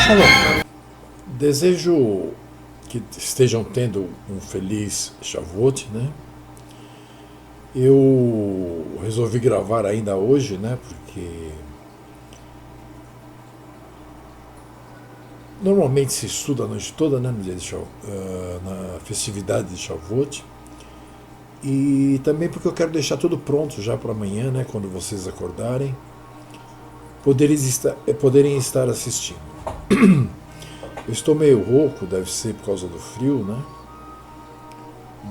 Shalom. Desejo que estejam tendo um feliz Shavuot, né? Eu resolvi gravar ainda hoje, né? Porque normalmente se estuda a noite toda, né? No dia de na festividade de Shavuot. E também porque eu quero deixar tudo pronto já para amanhã, né? Quando vocês acordarem, poderem estar assistindo. Eu estou meio rouco, deve ser por causa do frio, né?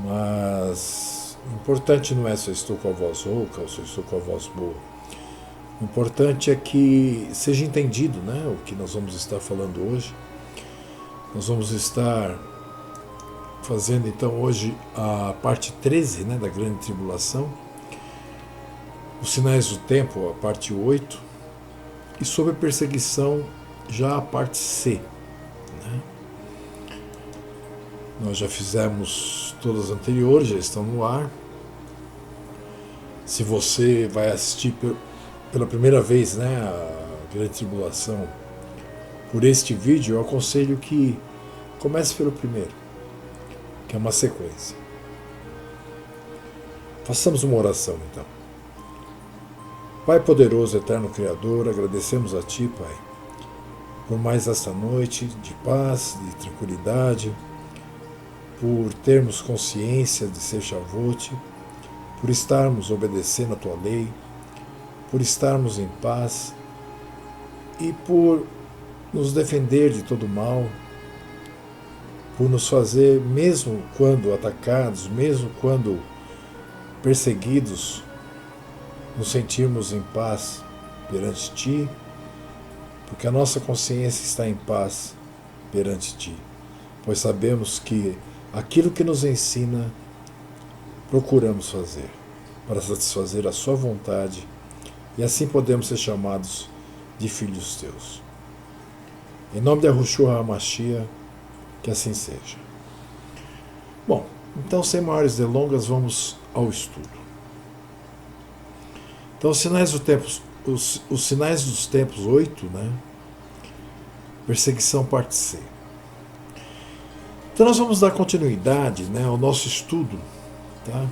Mas o importante não é se eu estou com a voz rouca ou se eu estou com a voz boa. O importante é que seja entendido, né, o que nós vamos estar falando hoje. Nós vamos estar fazendo então hoje a parte 13, né, da Grande Tribulação, os sinais do tempo, a parte 8, e sobre a perseguição já a parte C. Né? Nós já fizemos todas as anteriores, já estão no ar. Se você vai assistir pela primeira vez, né, a Grande Tribulação por este vídeo, eu aconselho que comece pelo primeiro, que é uma sequência. Façamos uma oração então. Pai poderoso, eterno Criador, agradecemos a Ti, Pai, por mais esta noite de paz, de tranquilidade, por termos consciência de ser Shavuot, por estarmos obedecendo a Tua lei, por estarmos em paz e por nos defender de todo mal, por nos fazer, mesmo quando atacados, mesmo quando perseguidos, nos sentirmos em paz perante Ti, porque a nossa consciência está em paz perante Ti, pois sabemos que aquilo que nos ensina procuramos fazer para satisfazer a Sua vontade e assim podemos ser chamados de filhos Teus. Em nome de Yahushua HaMashiach, que assim seja. Bom, então sem maiores delongas vamos ao estudo. Então os sinais dos tempos 8, né? Perseguição parte C. Então nós vamos dar continuidade, né, ao nosso estudo, tá?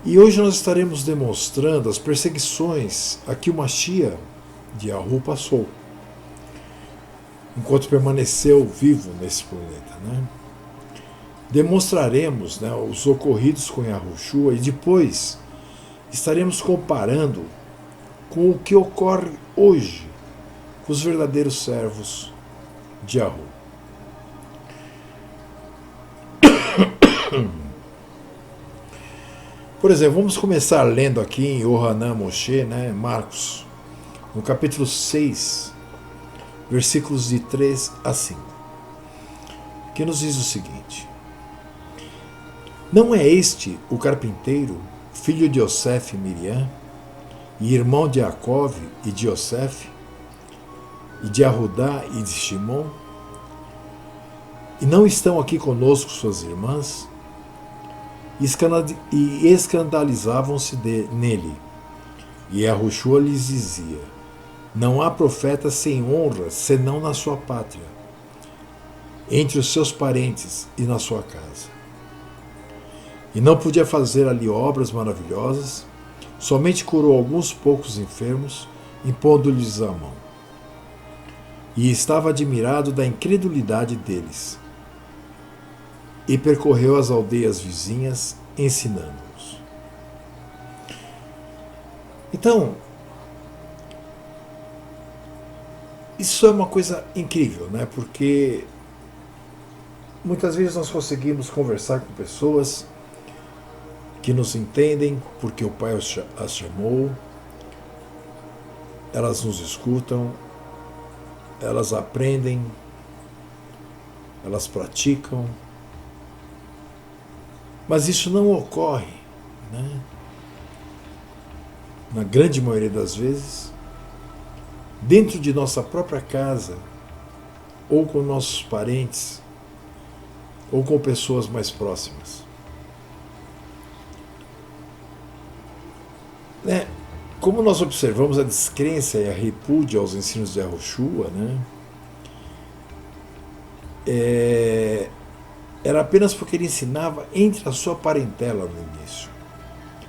E hoje nós estaremos demonstrando as perseguições a que o Mashiach de Yahu passou, enquanto permaneceu vivo nesse planeta, né? Demonstraremos, né, os ocorridos com Yahushua e depois estaremos comparando com o que ocorre hoje com os verdadeiros servos de Yahu. Por exemplo, vamos começar lendo aqui em Yohanan Moshe, né, Marcos, no capítulo 6, versículos de 3 a 5, que nos diz o seguinte: Não é este o carpinteiro, filho de Yosef e Miriam, e irmão de Jacó e de Yosef, e de Arudá e de Shimon? E não estão aqui conosco suas irmãs? E escandalizavam-se nele. E Yahushua lhes dizia: Não há profeta sem honra, senão na sua pátria, entre os seus parentes e na sua casa. E não podia fazer ali obras maravilhosas, somente curou alguns poucos enfermos, impondo-lhes a mão. E estava admirado da incredulidade deles. E percorreu as aldeias vizinhas, ensinando-os. Então, isso é uma coisa incrível, né? Porque muitas vezes nós conseguimos conversar com pessoas que nos entendem porque o Pai as chamou, elas nos escutam, elas aprendem, elas praticam, mas isso não ocorre, né, na grande maioria das vezes, dentro de nossa própria casa, ou com nossos parentes, ou com pessoas mais próximas. Como nós observamos a descrença e a repúdia aos ensinos de Yahushua, né? era apenas porque ele ensinava entre a sua parentela no início,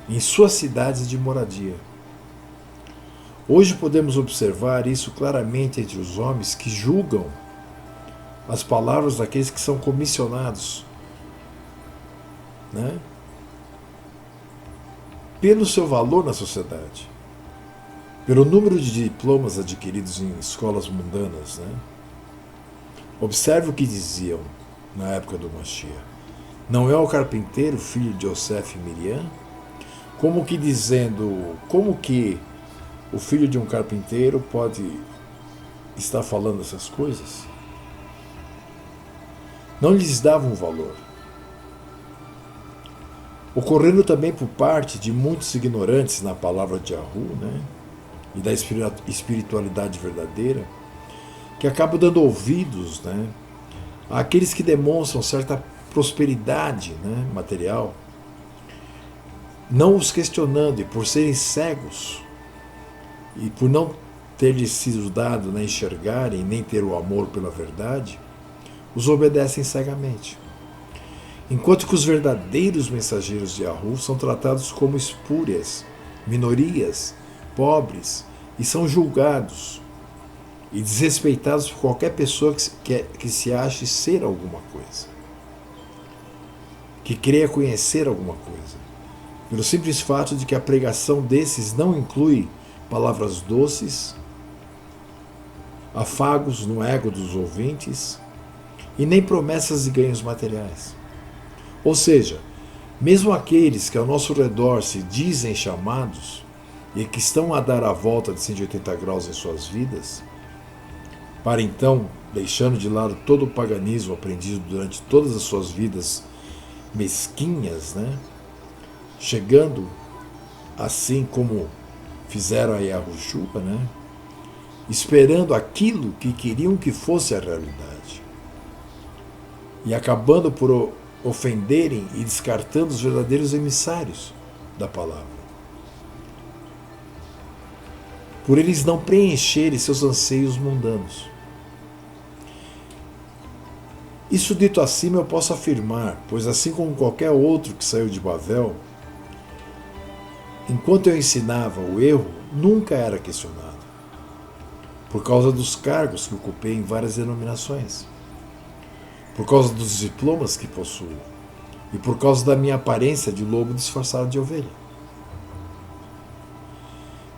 em suas cidades de moradia. Hoje podemos observar isso claramente entre os homens que julgam as palavras daqueles que são comissionados, né, pelo seu valor na sociedade, pelo número de diplomas adquiridos em escolas mundanas. Né? Observe o que diziam na época do Mashiach. Não é o carpinteiro filho de Yosef e Miriam? Como que dizendo, como que o filho de um carpinteiro pode estar falando essas coisas? Não lhes davam valor. Ocorrendo também por parte de muitos ignorantes na palavra de Yahu, né, e da espiritualidade verdadeira, que acabam dando ouvidos, né, àqueles que demonstram certa prosperidade, né, material, não os questionando, e por serem cegos e por não ter lhes sido dado, né, enxergarem nem ter o amor pela verdade, os obedecem cegamente. Enquanto que os verdadeiros mensageiros de Yahu são tratados como espúrias, minorias, pobres, e são julgados e desrespeitados por qualquer pessoa que se ache ser alguma coisa, que creia conhecer alguma coisa, pelo simples fato de que a pregação desses não inclui palavras doces, afagos no ego dos ouvintes e nem promessas de ganhos materiais. Ou seja, mesmo aqueles que ao nosso redor se dizem chamados e que estão a dar a volta de 180 graus em suas vidas, para então, deixando de lado todo o paganismo aprendido durante todas as suas vidas mesquinhas, né, chegando assim como fizeram a Yahushua, né, esperando aquilo que queriam que fosse a realidade, e acabando por ofenderem e descartando os verdadeiros emissários da palavra, por eles não preencherem seus anseios mundanos. Isso dito acima eu posso afirmar, pois assim como qualquer outro que saiu de Babel, enquanto eu ensinava, o erro nunca era questionado, por causa dos cargos que ocupei em várias denominações, por causa dos diplomas que possuo e por causa da minha aparência de lobo disfarçado de ovelha.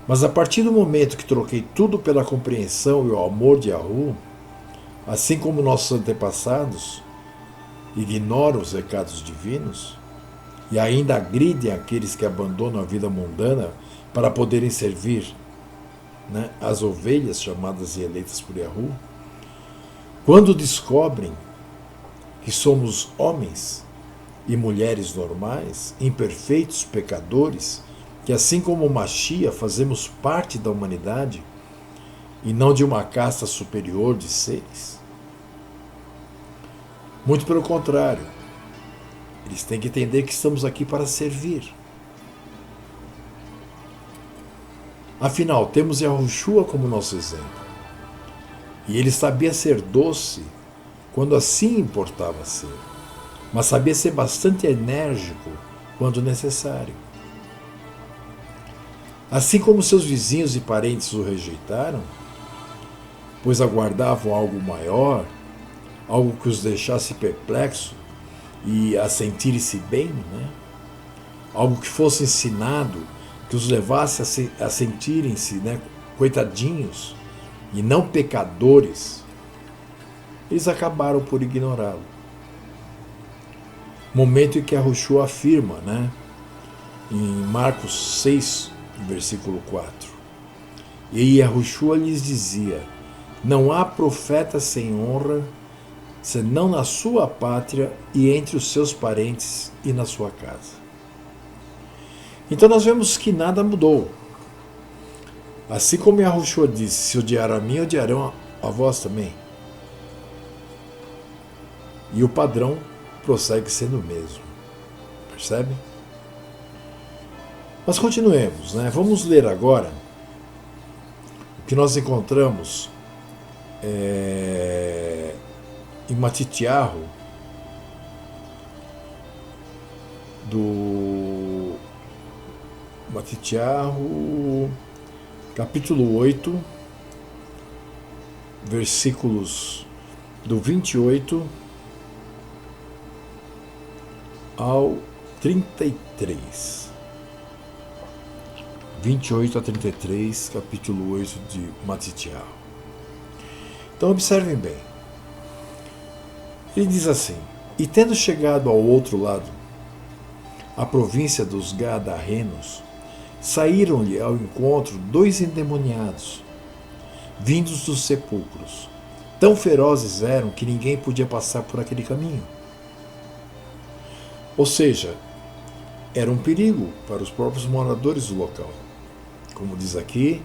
Mas a partir do momento que troquei tudo pela compreensão e o amor de Yahu, assim como nossos antepassados ignoram os recados divinos e ainda agridem aqueles que abandonam a vida mundana para poderem servir, né, as ovelhas chamadas e eleitas por Yahu, quando descobrem que somos homens e mulheres normais, imperfeitos, pecadores, que assim como o Mashiach fazemos parte da humanidade e não de uma casta superior de seres? Muito pelo contrário, eles têm que entender que estamos aqui para servir. Afinal, temos Yahushua como nosso exemplo. E ele sabia ser doce quando assim importava ser, mas sabia ser bastante enérgico quando necessário. Assim como seus vizinhos e parentes o rejeitaram, pois aguardavam algo maior, algo que os deixasse perplexo e a sentirem-se bem, né? Algo que fosse ensinado, que os levasse a sentirem-se, né, coitadinhos e não pecadores, eles acabaram por ignorá-lo. Momento em que Yahushua afirma, né, em Marcos 6, versículo 4. E Yahushua lhes dizia: não há profeta sem honra, senão na sua pátria e entre os seus parentes e na sua casa. Então nós vemos que nada mudou. Assim como Yahushua disse: se odiaram a mim, odiarão a vós também. E o padrão prossegue sendo o mesmo. Percebe? Mas continuemos, né? Vamos ler agora o que nós encontramos em Matitiahu, do Matitiahu, capítulo 8, versículos do 28 ao 33. 28 a 33, capítulo 8 de Matitiahu. Então observem bem. Ele diz assim: e tendo chegado ao outro lado, a província dos Gadarrenos, saíram-lhe ao encontro 2 endemoniados, vindos dos sepulcros. Tão ferozes eram que ninguém podia passar por aquele caminho. Ou seja, era um perigo para os próprios moradores do local. Como diz aqui,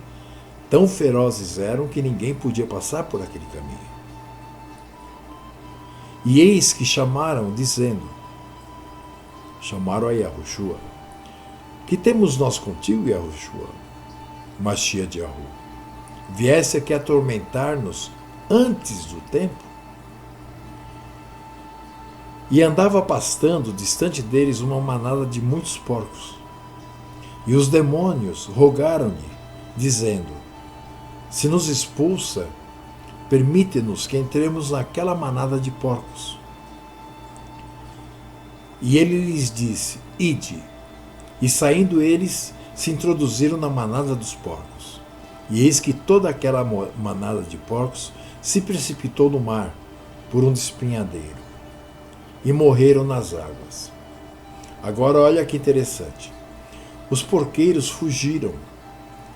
tão ferozes eram que ninguém podia passar por aquele caminho. E eis que chamaram, dizendo, chamaram a Yahushua: que temos nós contigo, Yahushua, Mashiach de Yahu? Viesse aqui atormentar-nos antes do tempo? E andava pastando distante deles uma manada de muitos porcos. E os demônios rogaram-lhe, dizendo: se nos expulsa, permite-nos que entremos naquela manada de porcos. E ele lhes disse: ide. E saindo eles, se introduziram na manada dos porcos. E eis que toda aquela manada de porcos se precipitou no mar, por um despenhadeiro, e morreram nas águas. Agora olha que interessante. Os porqueiros fugiram,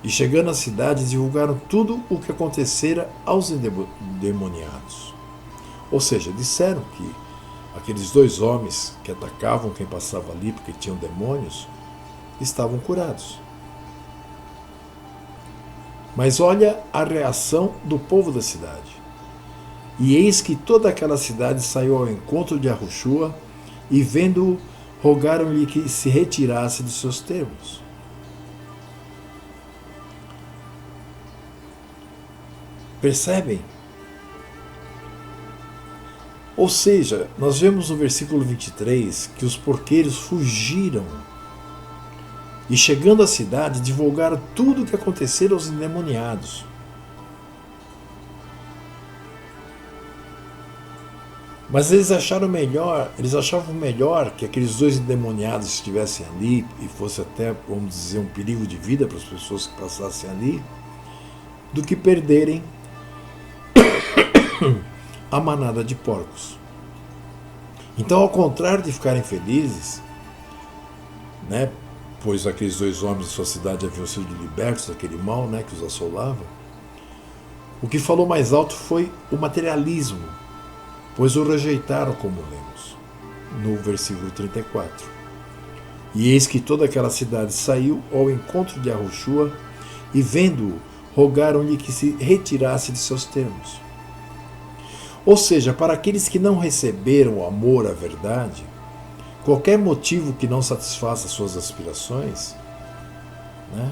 e chegando à cidade, divulgaram tudo o que acontecera aos endemoniados. Ou seja, disseram que aqueles 2 homens que atacavam quem passava ali porque tinham demônios, estavam curados. Mas olha a reação do povo da cidade. E eis que toda aquela cidade saiu ao encontro de Yahushua, e vendo-o, rogaram-lhe que se retirasse dos seus termos. Percebem? Ou seja, nós vemos no versículo 23 que os porqueiros fugiram e, chegando à cidade, divulgaram tudo o que acontecera aos endemoniados. Mas eles achavam melhor que aqueles 2 endemoniados estivessem ali e fosse até, vamos dizer, um perigo de vida para as pessoas que passassem ali, do que perderem a manada de porcos. Então, ao contrário de ficarem felizes, né, pois aqueles 2 homens de sua cidade haviam sido libertos daquele mal, né, que os assolava, o que falou mais alto foi o materialismo, pois o rejeitaram, como lemos no versículo 34. E eis que toda aquela cidade saiu ao encontro de Yahushua, e vendo-o, rogaram-lhe que se retirasse de seus termos. Ou seja, para aqueles que não receberam o amor à verdade, qualquer motivo que não satisfaça suas aspirações, né,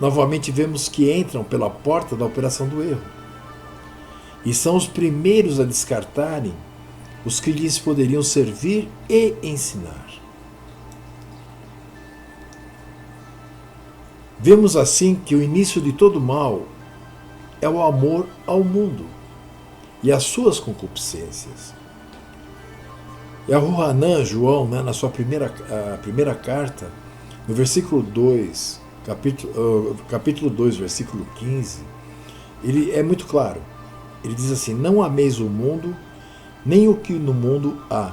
novamente vemos que entram pela porta da operação do erro. E são os primeiros a descartarem os que lhes poderiam servir e ensinar. Vemos assim que o início de todo mal é o amor ao mundo e às suas concupiscências. Yahuhanan, João, né, na sua primeira carta, no versículo 2, capítulo 2, versículo 15, ele é muito claro. Ele diz assim: não ameis o mundo, nem o que no mundo há.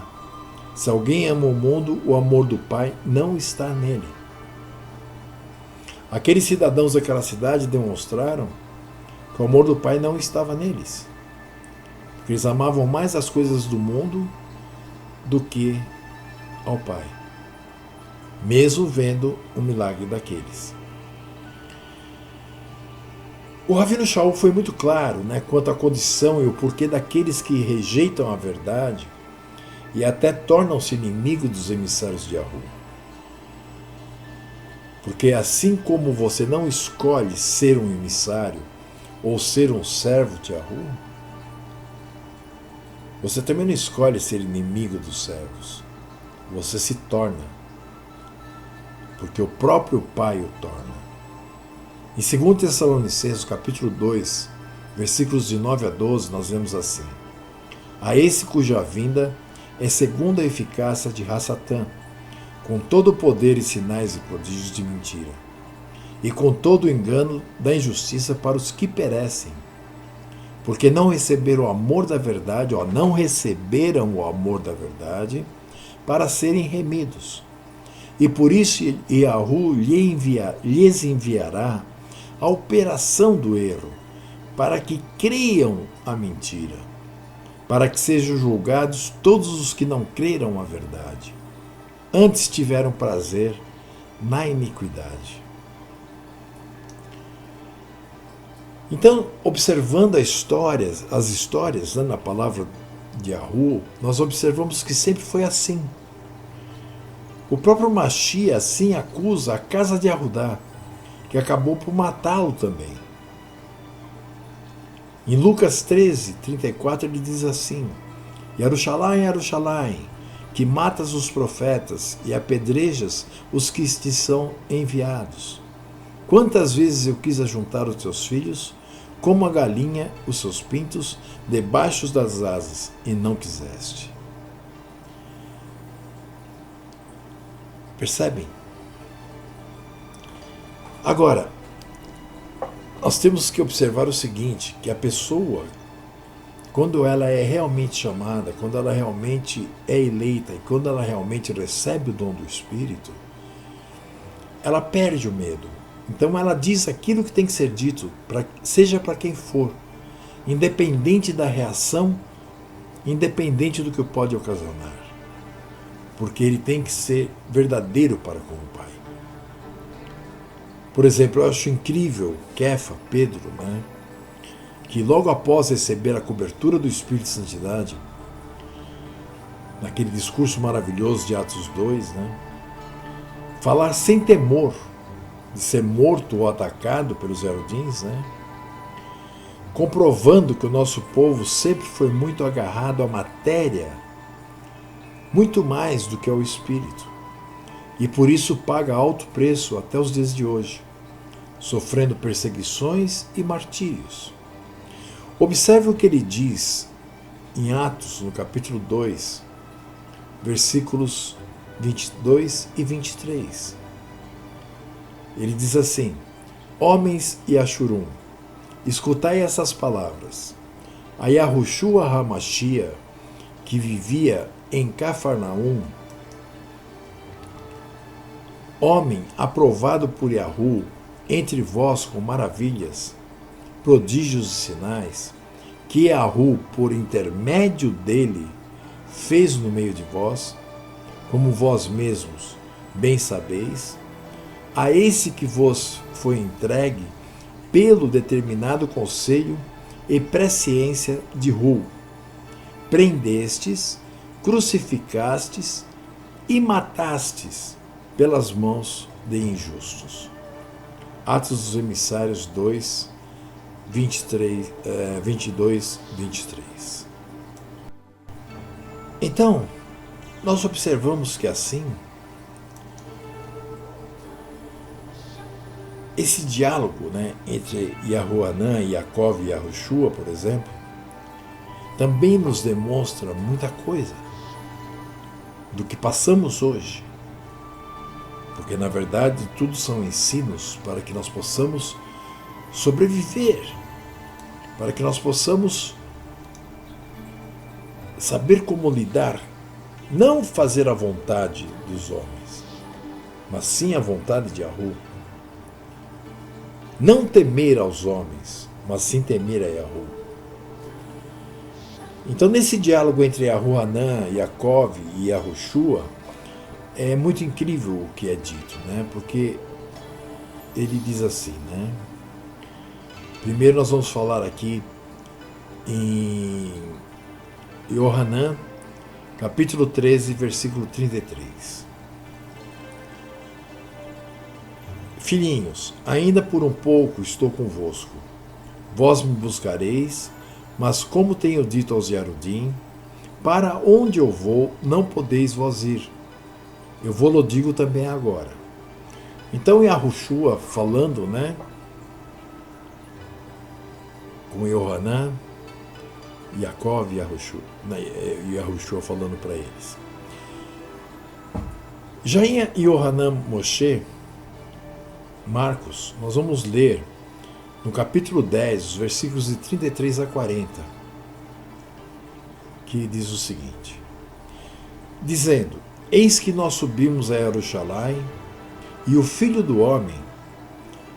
Se alguém ama o mundo, o amor do Pai não está nele. Aqueles cidadãos daquela cidade demonstraram que o amor do Pai não estava neles, porque eles amavam mais as coisas do mundo do que ao Pai, mesmo vendo o milagre daqueles. O Ravino Shaul foi muito claro, né, quanto à condição e o porquê daqueles que rejeitam a verdade e até tornam-se inimigos dos emissários de Yahu. Porque assim como você não escolhe ser um emissário ou ser um servo de Yahu, Você também não escolhe ser inimigo dos servos. Você se torna, porque o próprio Pai o torna. Em 2 Tessalonicenses, capítulo 2, versículos de 9 a 12, nós vemos assim: a esse cuja vinda é segundo a eficácia de Satã, com todo o poder e sinais e prodígios de mentira, e com todo o engano da injustiça para os que perecem, porque não receberam o amor da verdade, não receberam o amor da verdade, para serem remidos. E por isso Yahu lhes enviará a operação do erro, para que creiam a mentira, para que sejam julgados todos os que não creram a verdade, antes tiveram prazer na iniquidade. Então, observando as histórias na palavra de Yahu, nós observamos que sempre foi assim. O próprio Mashiach assim acusa a casa de Yahudá, que acabou por matá-lo também. Em Lucas 13, 34, ele diz assim: Yerushalayim, Yerushalayim, que matas os profetas e apedrejas os que te são enviados. Quantas vezes eu quis ajuntar os teus filhos, como a galinha os seus pintos, debaixo das asas, e não quiseste. Percebem? Agora, nós temos que observar o seguinte, que a pessoa, quando ela é realmente chamada, quando ela realmente é eleita e quando ela realmente recebe o dom do Espírito, ela perde o medo. Então ela diz aquilo que tem que ser dito, seja para quem for, independente da reação, independente do que pode ocasionar. Porque ele tem que ser verdadeiro para com o Pai. Por exemplo, eu acho incrível Kefa, Pedro, que logo após receber a cobertura do Espírito de Santidade, naquele discurso maravilhoso de Atos 2, falar sem temor de ser morto ou atacado pelos Herodins, comprovando que o nosso povo sempre foi muito agarrado à matéria, muito mais do que ao Espírito. E por isso paga alto preço até os dias de hoje, sofrendo perseguições e martírios. Observe o que ele diz em Atos, no capítulo 2, versículos 22 e 23. Ele diz assim: homens e Ashurum, escutai essas palavras. A Yahushua HaMashiach, que vivia em Cafarnaum, homem aprovado por Yahu entre vós com maravilhas, prodígios e sinais, que Yahu, por intermédio dele, fez no meio de vós, como vós mesmos bem sabeis, a esse que vos foi entregue pelo determinado conselho e presciência de Ru, prendestes, crucificastes e matastes pelas mãos de injustos. Atos dos Emissários 2, 22, 23. Então, nós observamos que assim, esse diálogo entre Yahuanã, Yaakov e Yahushua, por exemplo, também nos demonstra muita coisa do que passamos hoje. Porque, na verdade, tudo são ensinos para que nós possamos sobreviver, para que nós possamos saber como lidar, não fazer a vontade dos homens, mas sim a vontade de Yahu. Não temer aos homens, mas sim temer a Yahu. Então, nesse diálogo entre Yahuanã, Yaakov e Yahushua, é muito incrível o que é dito, porque ele diz assim, Primeiro nós vamos falar aqui em Yohanan, capítulo 13, versículo 33. Filhinhos, ainda por um pouco estou convosco. Vós me buscareis, mas como tenho dito aos Yarudim, Para onde eu vou, não podeis vós ir. Eu vou-lo digo também agora. Então Yahushua falando, né, com Yohanan, Yaakov e Yahushua falando para eles. Já em Yohanan Moshe, Marcos, nós vamos ler no capítulo 10, os versículos de 33 a 40, que diz o seguinte: dizendo: Eis que nós subimos a Jerusalém, e o Filho do Homem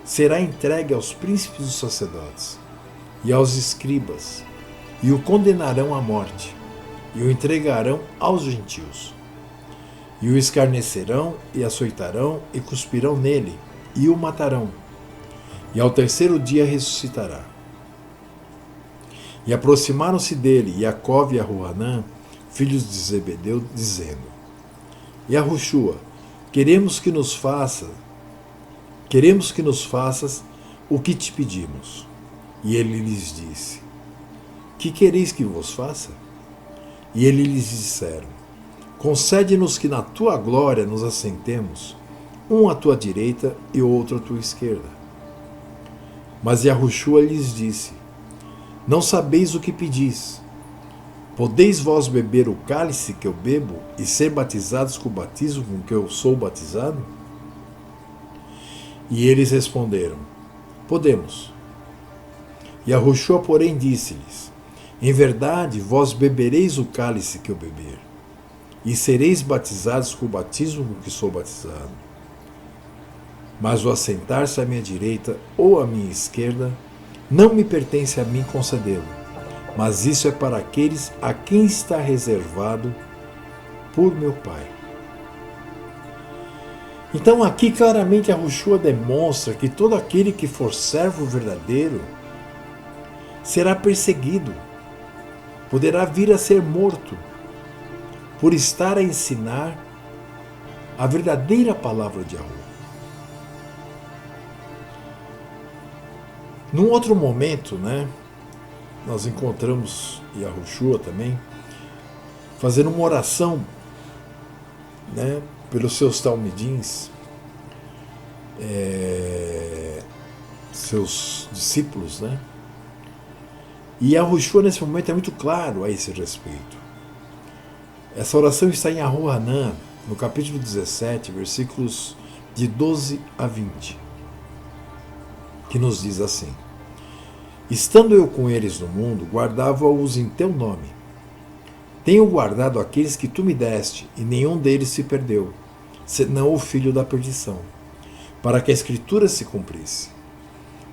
será entregue aos príncipes dos sacerdotes e aos escribas, e o condenarão à morte, e o entregarão aos gentios, e o escarnecerão, e açoitarão, e cuspirão nele, e o matarão, e ao terceiro dia ressuscitará. E aproximaram-se dele Yaakov e Yohanan, filhos de Zebedeu, dizendo: Yahushua, queremos que nos faças o que te pedimos. E ele lhes disse: Que quereis que vos faça? E ele lhes disseram: Concede-nos que na tua glória nos assentemos, um à tua direita e outro à tua esquerda. Mas Yahushua lhes disse: Não sabeis o que pedis. Podeis vós beber o cálice que eu bebo e ser batizados com o batismo com que eu sou batizado? E eles responderam: Podemos. Yahushua, porém, disse-lhes: Em verdade, vós bebereis o cálice que eu beber, e sereis batizados com o batismo com que sou batizado. Mas o assentar-se à minha direita ou à minha esquerda não me pertence a mim concedê-lo, mas isso é para aqueles a quem está reservado por meu Pai. Então aqui claramente Yahushua demonstra que todo aquele que for servo verdadeiro será perseguido, poderá vir a ser morto, por estar a ensinar a verdadeira palavra de Yahuwah. Num outro momento, né, nós encontramos Yahushua também fazendo uma oração, né, pelos seus talmidins, seus discípulos, né? E Yahushua nesse momento é muito claro a esse respeito. Essa oração está em Yohanan, no capítulo 17, versículos de 12 a 20, que nos diz assim: Estando eu com eles no mundo, guardava-os em teu nome. Tenho guardado aqueles que tu me deste, e nenhum deles se perdeu, senão o filho da perdição, para que a Escritura se cumprisse.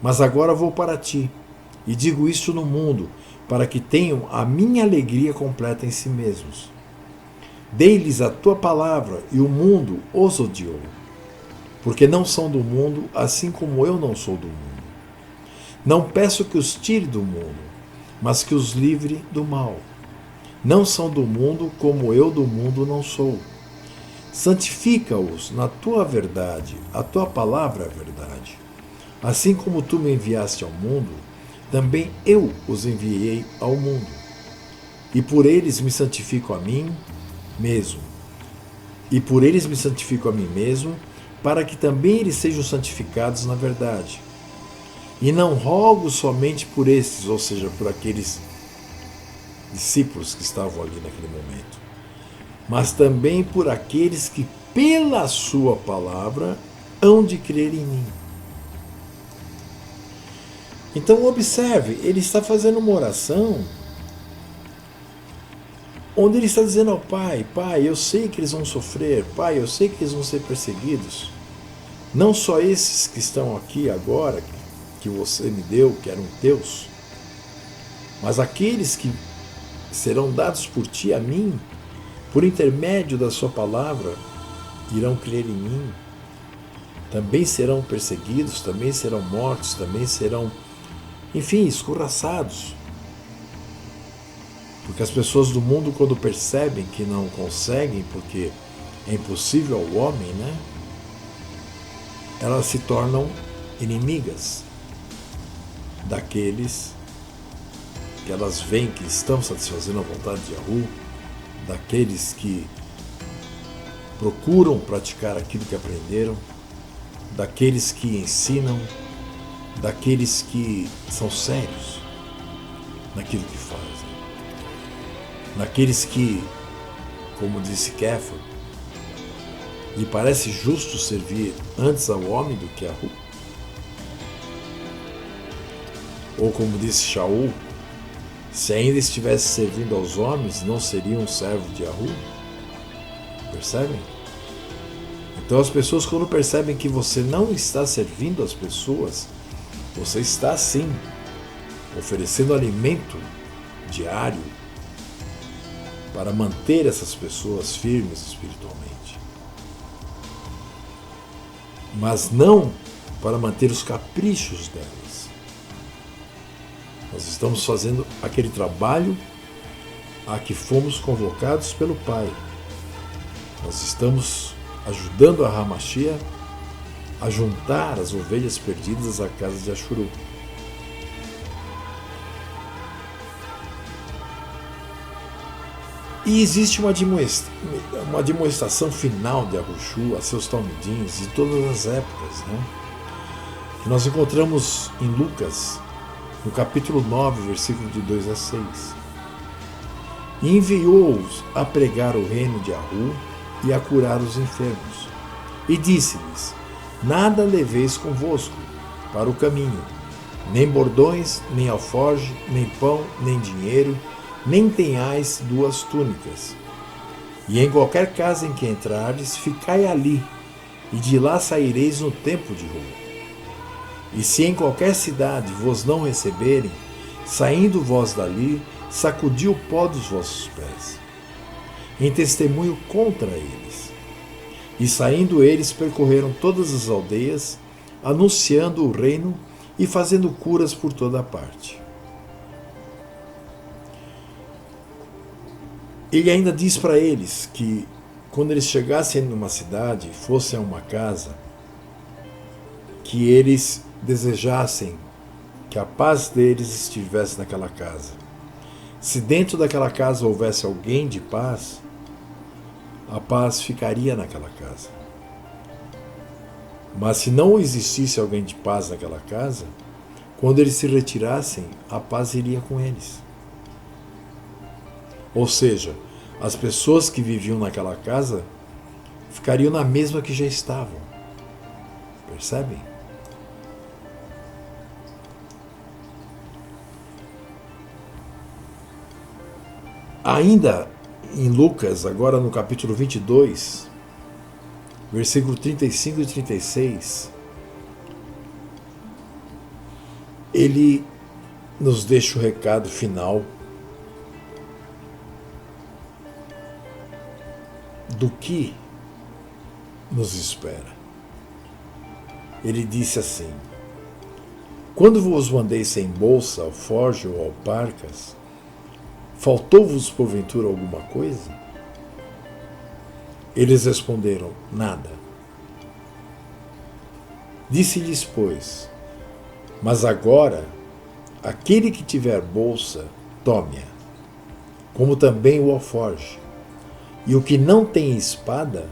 Mas agora vou para ti, e digo isto no mundo, para que tenham a minha alegria completa em si mesmos. Dei-lhes a tua palavra, e o mundo os odiou, porque não são do mundo, assim como eu não sou do mundo. Não peço que os tire do mundo, mas que os livre do mal. Não são do mundo, como eu do mundo não sou. Santifica-os na tua verdade, a tua palavra é a verdade. Assim como tu me enviaste ao mundo, também eu os enviei ao mundo. E por eles me santifico a mim mesmo. E por eles me santifico a mim mesmo, para que também eles sejam santificados na verdade. E não rogo somente por estes, ou seja, por aqueles discípulos que estavam ali naquele momento, mas também por aqueles que pela sua palavra hão de crer em mim. Então observe, ele está fazendo uma oração onde ele está dizendo ao Pai: Pai, eu sei que eles vão sofrer, Pai, eu sei que eles vão ser perseguidos, não só esses que estão aqui agora, que você me deu, que eram teus, mas aqueles que serão dados por ti a mim, por intermédio da sua palavra, irão crer em mim, também serão perseguidos, também serão mortos, também serão, enfim, escorraçados. Porque as pessoas do mundo, quando percebem que não conseguem, porque é impossível ao homem, né, elas se tornam inimigas daqueles que elas veem que estão satisfazendo a vontade de Yahu, daqueles que procuram praticar aquilo que aprenderam, daqueles que ensinam, daqueles que são sérios naquilo que fazem, naqueles que, como disse Kéfaro, lhe parece justo servir antes ao homem do que a Ru? Ou como disse Shaul, se ainda estivesse servindo aos homens, não seria um servo de Ahu? Percebem? Então as pessoas, quando percebem que você não está servindo as pessoas, você está sim oferecendo alimento diário para manter essas pessoas firmes espiritualmente, mas não para manter os caprichos delas. Nós estamos fazendo aquele trabalho a que fomos convocados pelo Pai. Nós estamos ajudando a Hamashia a juntar as ovelhas perdidas à casa de Ashuru. E existe uma demonstração final de Arushu a seus talmudins de todas as épocas, né? Que nós encontramos em Lucas, no capítulo 9, versículo de 2 a 6. E enviou-os a pregar o reino de Ahu e a curar os enfermos. E disse-lhes: nada leveis convosco para o caminho, nem bordões, nem alforje, nem pão, nem dinheiro, nem tenhais 2 túnicas. E em qualquer casa em que entrardes, ficai ali, e de lá saireis no tempo de rua. E se em qualquer cidade vos não receberem, saindo vós dali, sacudi o pó dos vossos pés, em testemunho contra eles. E saindo eles, percorreram todas as aldeias, anunciando o reino e fazendo curas por toda a parte. Ele ainda diz para eles que, quando eles chegassem numa cidade, fossem a uma casa, que eles desejassem que a paz deles estivesse naquela casa. Se dentro daquela casa houvesse alguém de paz, a paz ficaria naquela casa. Mas se não existisse alguém de paz naquela casa, quando eles se retirassem, a paz iria com eles. Ou seja, as pessoas que viviam naquela casa ficariam na mesma que já estavam. Percebem? Ainda em Lucas, agora no capítulo 22, versículo 35 e 36, ele nos deixa o recado final do que nos espera. Ele disse assim: quando vos mandei sem bolsa, alforje ou alparcas, faltou-vos porventura alguma coisa? Eles responderam: nada. Disse-lhes, pois: mas agora, aquele que tiver bolsa, tome-a, como também o alforje. E o que não tem espada,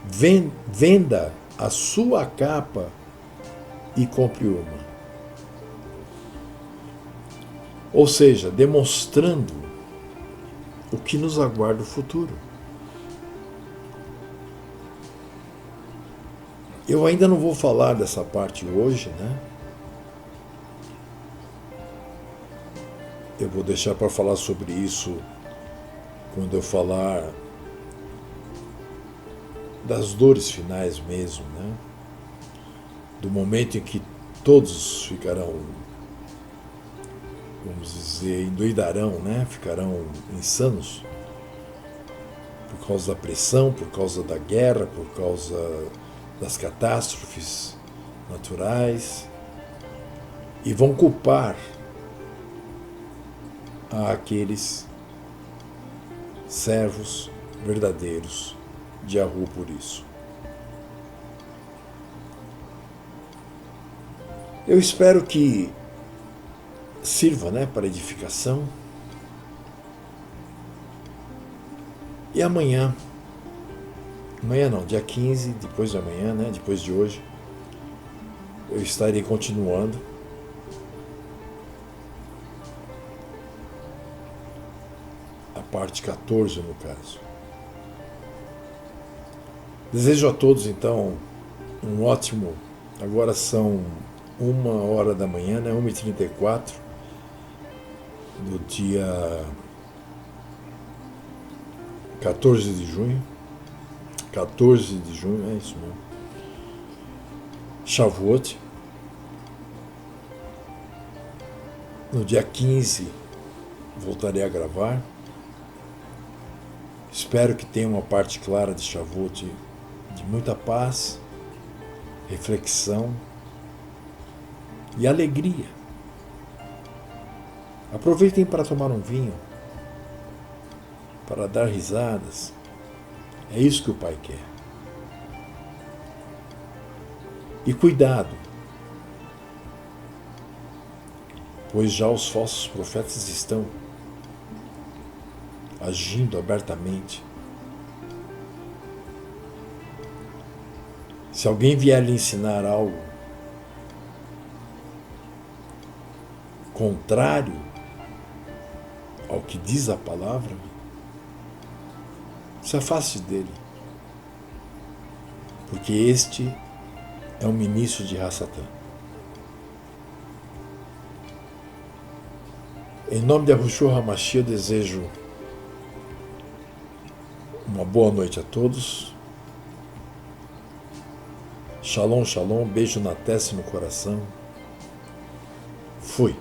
venda a sua capa e compre uma. Ou seja, demonstrando o que nos aguarda o futuro. Eu ainda não vou falar dessa parte hoje, né? Eu vou deixar para falar sobre isso quando eu falar das dores finais mesmo, né? Do momento em que todos ficarão, vamos dizer, endoidarão, né? Ficarão insanos por causa da pressão, por causa da guerra, por causa das catástrofes naturais, e vão culpar aqueles servos verdadeiros de Ahu por isso. Eu espero que sirva, né, para edificação. E amanhã não, dia 15, depois de amanhã, né, depois de hoje, eu estarei continuando a parte 14, no caso. Desejo a todos, então, um ótimo... Agora são 1h da manhã, né, 1h34 do dia 14 de junho. 14 de junho, é isso mesmo. Shavuot. No dia 15 voltarei a gravar. Espero que tenha uma parte clara de Shavuot de muita paz, reflexão e alegria. Aproveitem para tomar um vinho, para dar risadas. É isso que o Pai quer. E cuidado, pois já os falsos profetas estão agindo abertamente. Se alguém vier lhe ensinar algo contrário ao que diz a palavra, se afaste dele, porque este é um ministro de Hassatã. Em nome de Yahushua HaMashiach, eu desejo uma boa noite a todos. Shalom, shalom, beijo na testa e no coração. Fui.